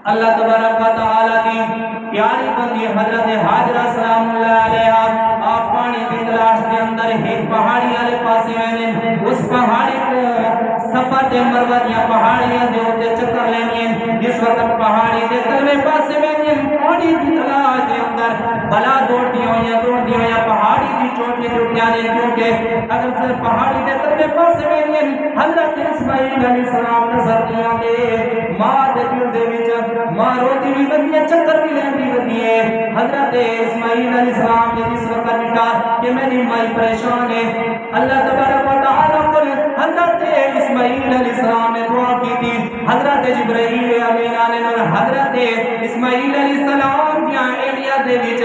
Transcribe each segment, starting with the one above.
اللہ تبارک و تعالی کی پیاری بندی حضرت حاجرہ سلام اللہ علیہا آپ پانی کی تلاش کے اندر ایک پہاڑی والے پاسے میں اس پہاڑی کو صفا تے مروہ یا پہاڑیاں دے ہوتے چکر لینی جس وقت پہاڑی دے تلوے پاسے میں پانی کی تلاش کے اندر بلا دوڑ دیا یا پہاڑی کی چوٹی ٹوٹیاں نے کیونکہ اگر سے پہاڑی دے تلوے پاسے میں حضرت اسماعیل علیہ السلام نظر دیا دے ماں دے دل دے وچ ماں روتی بھی بندی چکر بھی لیندی بندی ہے حضرت اسماعیل علیہ السلام نے جس وقت لکھا کہ میری مائی پریشان ہے اللہ تبارک و تعالی کو حضرت اسماعیل علیہ السلام نے دعا کی تھی حضرت جبرائیل امین علیہ حضرت اسماعیل علیہ السلام کی ایڈیا دے وچ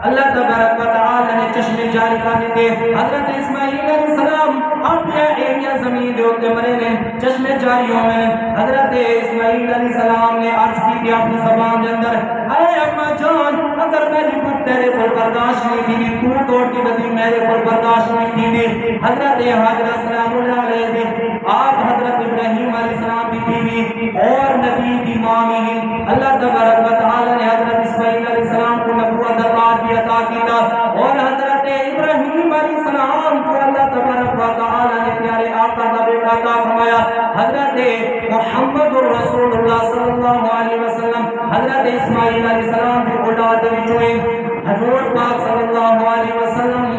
اللہ تبارک و تعالی نے چشمے جاری کر دیتے حضرت اسماعیل علیہ السلام اپنے ایڈیا زمین دے اوپر مرے نے چشمے جاری ہوئے حضرت اسماعیل علیہ السلام نے عرض کی کہ اپنی زبان کے اندر اے اماں جان اگر میری بات تیرے پر برداشت نہیں دی تو توڑ کی بدی میرے پر برداشت نہیں دی حضرت حاجرہ سلام اللہ علیہ نے آپ حضرت ابراہیم علیہ السلام کی بیوی اور نبی کی ماں میں اللہ تبارک و تعالی نے حضرت اسماعیل علیہ السلام کو نبوت عطا کیا اور حضرت ابراہیم علیہ السلام کو اللہ تبارک و تعالی نے پیارے آقا کا بیٹا عطا فرمایا حضرت محمد رسول اللہ صلی اللہ علیہ وسلم حضرت اسماعیل علیہ السلام کی اولاد وچوں حضور پاک صلی اللہ علیہ وسلم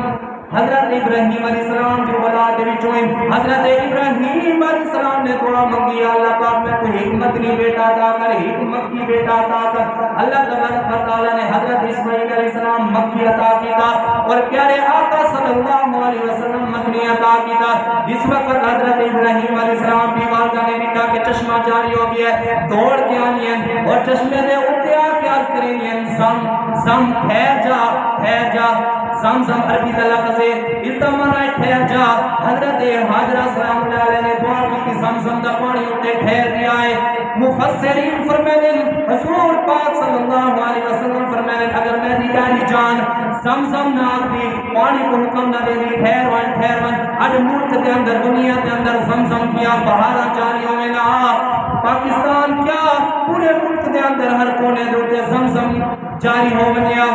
حضرت ابراہیم علیہ السلام کی اولاد وچوں حضرت ابراہیم علیہ السلام نے دعا مانگی اللہ پاک میں کوئی حکمت بیٹا عطا کر حکمت کی بیٹا عطا کر اللہ تبارک و تعالی نے حضرت اسماعیل علیہ السلام مکی عطا کیا اور پیارے آقا صلی اللہ علیہ وسلم مدنی عطا کیا جس وقت حضرت ابراہیم علیہ السلام کی والدہ نے لکھا کہ چشمہ جاری ہو گیا ہے دوڑ کے آنی ہے اور چشمے دے اٹھے آ کے عرض کریں گے زم ٹھہر جا زم عربی کا لفظ ہے اس کا معنی ٹھہر جا حضرت حاجرہ سلام اللہ علیہ نے دعا کی کہ زم کا پانی اٹھے ٹھہر دیا ہے مفسرین فرماتے ہیں حضور پاک صلی اللہ علیہ وسلم فرماتے ہیں اگر میری پیاری جان زم نہ آتی پانی کو حکم نہ دے دی ٹھہر ون اج ملک کے اندر دنیا کے اندر زم کیا بہارا جاری ہوئے نا پاکستان کیا پورے ملک کے اندر ہر کونے دے زم جاری ہو گیا